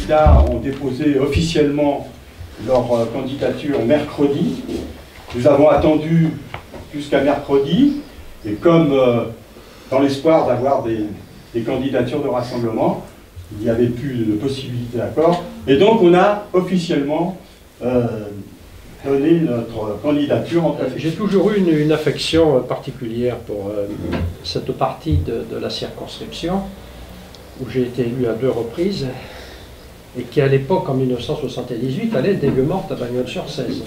candidats ont déposé officiellement leur candidature mercredi. Nous avons attendu jusqu'à mercredi, et comme dans l'espoir d'avoir des candidatures de rassemblement, il n'y avait plus de possibilité d'accord, et donc on a officiellement donné notre candidature en préfecture. J'ai toujours eu une affection particulière pour cette partie de la circonscription, où j'ai été élu à 2 reprises, et qui à l'époque, en 1978, allait d'Aigues-Mortes à Bagnols-sur-Cèze.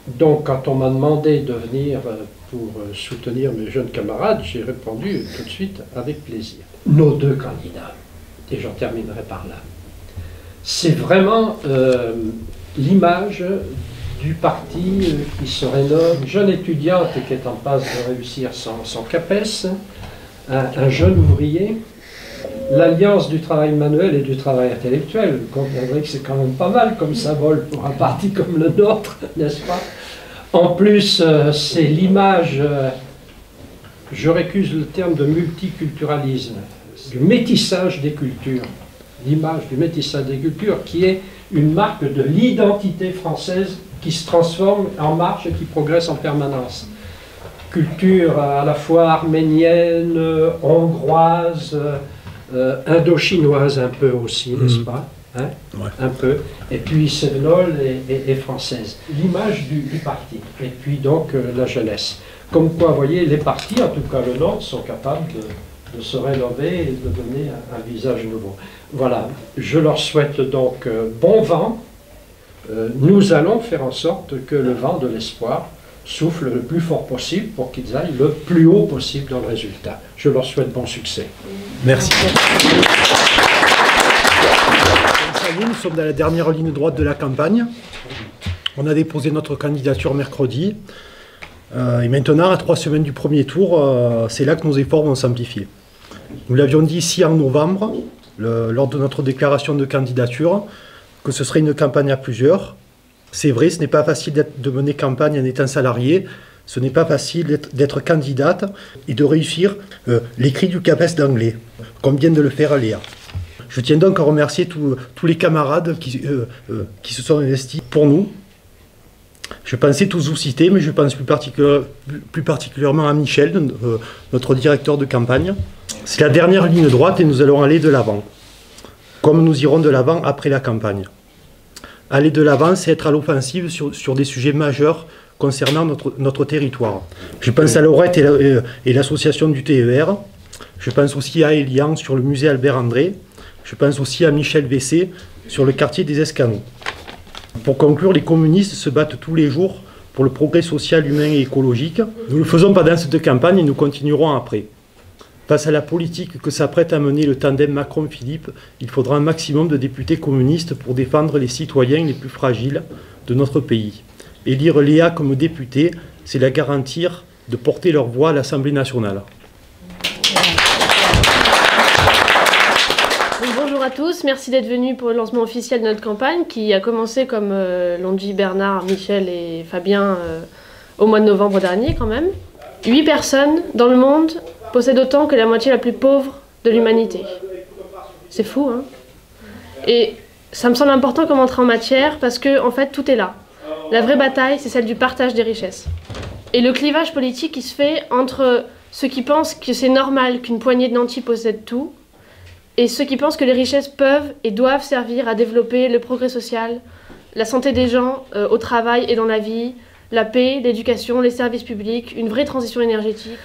Donc quand on m'a demandé de venir pour soutenir mes jeunes camarades, j'ai répondu tout de suite avec plaisir. Nos 2 candidats, et j'en terminerai par là, c'est vraiment l'image du parti qui se rénove, jeune étudiante qui est en passe de réussir son CAPES, un jeune ouvrier, l'alliance du travail manuel et du travail intellectuel. Vous comprendrez que c'est quand même pas mal comme symbole pour un parti comme le nôtre, n'est-ce pas? En plus, c'est l'image, je récuse le terme de multiculturalisme, du métissage des cultures. L'image du métissage des cultures qui est une marque de l'identité française qui se transforme en marche et qui progresse en permanence. Culture à la fois arménienne, hongroise, indo-chinoise un peu aussi, n'est-ce pas, hein? Ouais. Un peu, et puis sévenole et française. L'image du parti, et puis donc la jeunesse. Comme quoi, vous voyez, les partis, en tout cas le nôtre, sont capables de se rénover et de donner un visage nouveau. Voilà, je leur souhaite donc bon vent. Nous allons faire en sorte que le vent de l'espoir souffle le plus fort possible pour qu'ils aillent le plus haut possible dans le résultat. Je leur souhaite bon succès. Merci. Nous sommes dans la dernière ligne droite de la campagne. On a déposé notre candidature mercredi. Et maintenant, à 3 semaines du premier tour, c'est là que nos efforts vont s'amplifier. Nous l'avions dit ici en novembre, lors de notre déclaration de candidature, que ce serait une campagne à plusieurs. C'est vrai, ce n'est pas facile de mener campagne en étant salarié, ce n'est pas facile d'être candidate et de réussir l'écrit du CAPES d'anglais, comme vient de le faire Léa. Je tiens donc à remercier tous les camarades qui se sont investis pour nous. Je pensais tous vous citer, mais je pense plus particulièrement à Michel, notre directeur de campagne. C'est la dernière ligne droite et nous allons aller de l'avant, comme nous irons de l'avant après la campagne. Aller de l'avant, c'est être à l'offensive sur des sujets majeurs concernant notre territoire. Je pense à Laurette et l'association du TER. Je pense aussi à Elian sur le musée Albert André. Je pense aussi à Michel Vessé sur le quartier des Escanaux. Pour conclure, les communistes se battent tous les jours pour le progrès social, humain et écologique. Nous le faisons pendant cette campagne et nous continuerons après. Face à la politique que s'apprête à mener le tandem Macron-Philippe, il faudra un maximum de députés communistes pour défendre les citoyens les plus fragiles de notre pays. Élire Léa comme députée, c'est la garantir de porter leur voix à l'Assemblée nationale. Bonjour à tous, merci d'être venus pour le lancement officiel de notre campagne qui a commencé, comme l'ont dit Bernard, Michel et Fabien, au mois de novembre dernier quand même. 8 personnes dans le monde possèdent autant que la moitié la plus pauvre de l'humanité. C'est fou, hein? Et ça me semble important comme entrée en matière parce que, en fait, tout est là. La vraie bataille, c'est celle du partage des richesses. Et le clivage politique qui se fait entre ceux qui pensent que c'est normal qu'une poignée de nantis possède tout et ceux qui pensent que les richesses peuvent et doivent servir à développer le progrès social, la santé des gens au travail et dans la vie, la paix, l'éducation, les services publics, une vraie transition énergétique.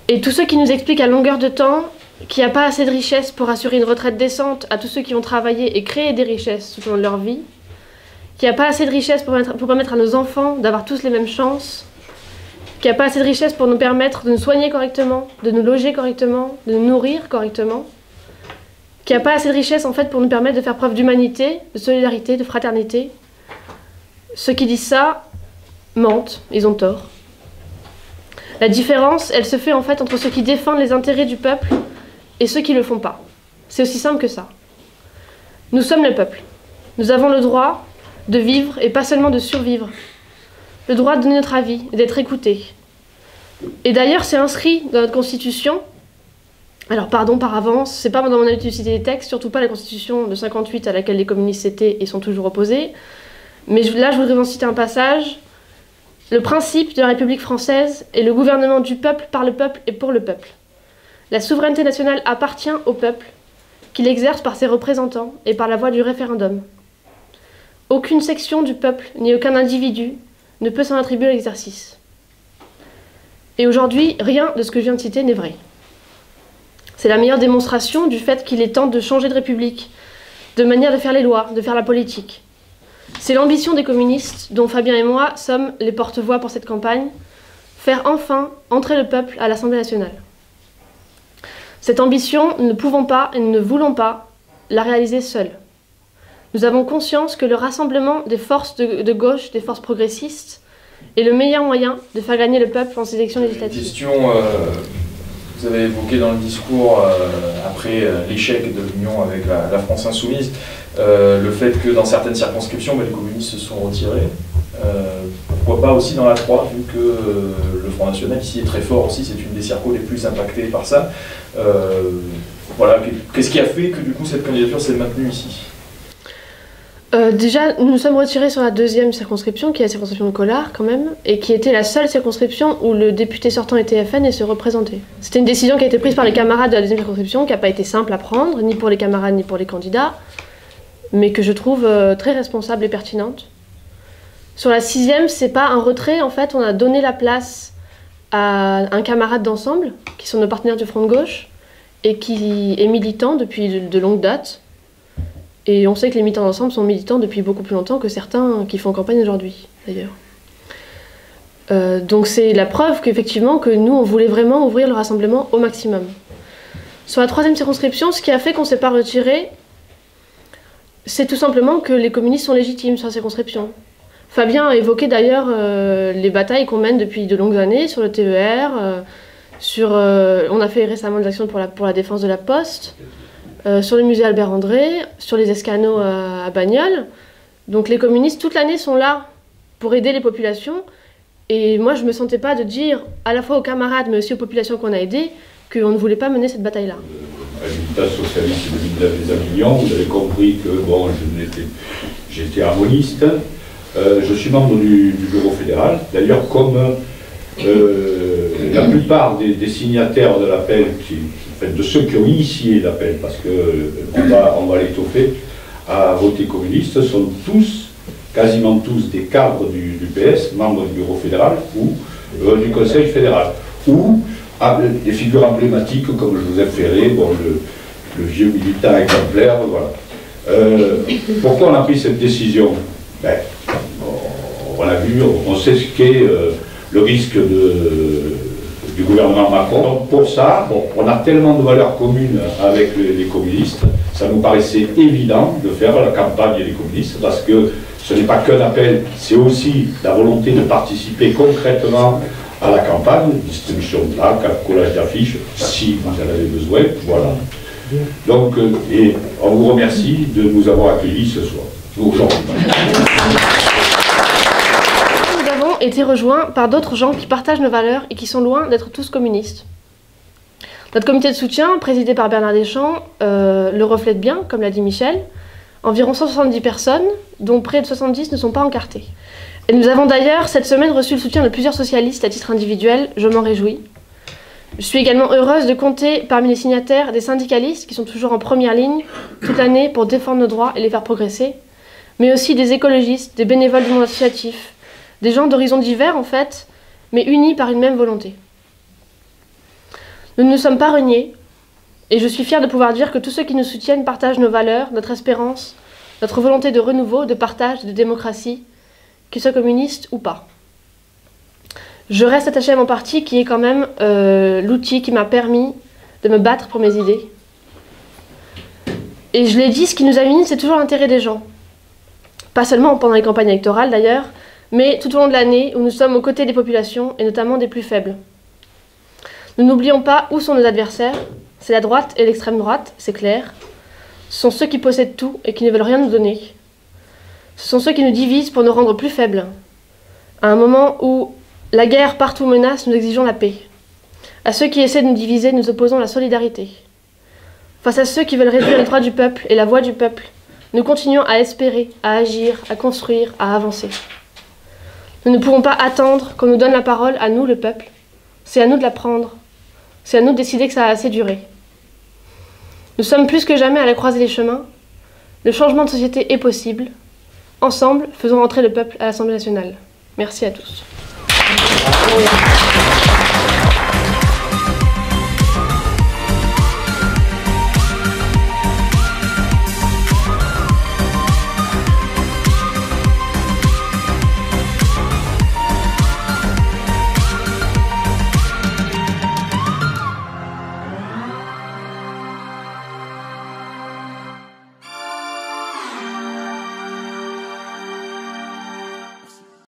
Et tous ceux qui nous expliquent à longueur de temps qu'il n'y a pas assez de richesses pour assurer une retraite décente à tous ceux qui ont travaillé et créé des richesses tout au long de leur vie, qu'il n'y a pas assez de richesses pour permettre à nos enfants d'avoir tous les mêmes chances, qu'il n'y a pas assez de richesses pour nous permettre de nous soigner correctement, de nous loger correctement, de nous nourrir correctement, qu'il n'y a pas assez de richesses en fait pour nous permettre de faire preuve d'humanité, de solidarité, de fraternité. Ceux qui disent ça mentent, ils ont tort. La différence, elle se fait en fait entre ceux qui défendent les intérêts du peuple et ceux qui ne le font pas. C'est aussi simple que ça. Nous sommes le peuple. Nous avons le droit de vivre et pas seulement de survivre. Le droit de donner notre avis et d'être écoutés. Et d'ailleurs, c'est inscrit dans notre Constitution Alors pardon par avance, c'est pas dans mon habitude de citer les textes, surtout pas la Constitution de 58 à laquelle les communistes étaient et sont toujours opposés. Mais là, je voudrais vous en citer un passage. Le principe de la République française est le gouvernement du peuple, par le peuple et pour le peuple. La souveraineté nationale appartient au peuple, qui l'exerce par ses représentants et par la voie du référendum. Aucune section du peuple, ni aucun individu, ne peut s'en attribuer l'exercice. Et aujourd'hui, rien de ce que je viens de citer n'est vrai. C'est la meilleure démonstration du fait qu'il est temps de changer de république, de manière de faire les lois, de faire la politique. C'est l'ambition des communistes, dont Fabien et moi sommes les porte-voix pour cette campagne, faire enfin entrer le peuple à l'Assemblée nationale. Cette ambition, nous ne pouvons pas et nous ne voulons pas la réaliser seuls. Nous avons conscience que le rassemblement des forces de gauche, des forces progressistes, est le meilleur moyen de faire gagner le peuple en ces élections législatives. Une question, vous avez évoqué dans le discours, après l'échec de l'union avec la France insoumise, le fait que dans certaines circonscriptions, les communistes se sont retirés. Pourquoi pas aussi dans la 3, vu que le Front National ici est très fort aussi, c'est une des circos les plus impactées par ça. Voilà, qu'est-ce qui a fait que du coup cette candidature s'est maintenue ici? Déjà, nous nous sommes retirés sur la 2e circonscription, qui est la circonscription de Collard quand même, et qui était la seule circonscription où le député sortant était FN et se représentait. C'était une décision qui a été prise par les camarades de la 2e circonscription, qui n'a pas été simple à prendre, ni pour les camarades ni pour les candidats, mais que je trouve très responsable et pertinente. Sur la 6e, c'est pas un retrait, en fait, on a donné la place à un camarade d'ensemble, qui sont nos partenaires du Front de gauche, et qui est militant depuis de longue date. Et on sait que les militants d'ensemble sont militants depuis beaucoup plus longtemps que certains qui font campagne aujourd'hui, d'ailleurs. Donc c'est la preuve qu'effectivement, que nous, on voulait vraiment ouvrir le rassemblement au maximum. Sur la 3e circonscription, ce qui a fait qu'on ne s'est pas retiré, c'est tout simplement que les communistes sont légitimes sur la circonscription. Fabien a évoqué d'ailleurs les batailles qu'on mène depuis de longues années sur le TER, on a fait récemment des actions pour la défense de la Poste, sur le musée Albert André, sur les escanos à Bagnoles. Donc les communistes toute l'année sont là pour aider les populations. Et moi je ne me sentais pas de dire à la fois aux camarades mais aussi aux populations qu'on a aidées qu'on ne voulait pas mener cette bataille-là. Résultat socialiste de des Avignon, vous avez compris que bon, j'étais harmoniste. Je suis membre du bureau fédéral. D'ailleurs, comme la plupart des signataires de l'appel, de ceux qui ont initié l'appel, parce qu'on va l'étoffer, à voter communiste, sont tous, quasiment tous, des cadres du PS, membres du bureau fédéral ou du conseil fédéral. Ou des figures emblématiques comme Joseph Ferré, bon, le vieux militant exemplaire, voilà. Pourquoi on a pris cette décision? Ben, on a vu, on sait ce qu'est le risque du gouvernement Macron. Donc pour ça, bon, on a tellement de valeurs communes avec les communistes, ça nous paraissait évident de faire la campagne des communistes, parce que ce n'est pas qu'un appel, c'est aussi la volonté de participer concrètement à la campagne, distribution de plaques, collage d'affiches, si vous en avez besoin, voilà. Donc, et on vous remercie de nous avoir accueillis ce soir, aujourd'hui. Nous avons été rejoints par d'autres gens qui partagent nos valeurs et qui sont loin d'être tous communistes. Notre comité de soutien, présidé par Bernard Deschamps, le reflète bien, comme l'a dit Michel. Environ 170 personnes, dont près de 70 ne sont pas encartées. Et nous avons d'ailleurs cette semaine reçu le soutien de plusieurs socialistes à titre individuel, je m'en réjouis. Je suis également heureuse de compter parmi les signataires des syndicalistes qui sont toujours en première ligne toute l'année pour défendre nos droits et les faire progresser, mais aussi des écologistes, des bénévoles du monde associatif, des gens d'horizons divers en fait, mais unis par une même volonté. Nous ne nous sommes pas reniés, et je suis fière de pouvoir dire que tous ceux qui nous soutiennent partagent nos valeurs, notre espérance, notre volonté de renouveau, de partage, de démocratie, qu'ils soient communistes ou pas. Je reste attachée à mon parti qui est quand même l'outil qui m'a permis de me battre pour mes idées. Et je l'ai dit, ce qui nous a unis, c'est toujours l'intérêt des gens. Pas seulement pendant les campagnes électorales d'ailleurs, mais tout au long de l'année où nous sommes aux côtés des populations et notamment des plus faibles. Nous n'oublions pas où sont nos adversaires. C'est la droite et l'extrême droite, c'est clair. Ce sont ceux qui possèdent tout et qui ne veulent rien nous donner. Ce sont ceux qui nous divisent pour nous rendre plus faibles. À un moment où la guerre partout menace, nous exigeons la paix. À ceux qui essaient de nous diviser, nous opposons la solidarité. Face à ceux qui veulent réduire les droits du peuple et la voix du peuple, nous continuons à espérer, à agir, à construire, à avancer. Nous ne pouvons pas attendre qu'on nous donne la parole, à nous, le peuple. C'est à nous de la prendre. C'est à nous de décider que ça a assez duré. Nous sommes plus que jamais à la croisée des chemins. Le changement de société est possible. Ensemble, faisons entrer le peuple à l'Assemblée nationale. Merci à tous.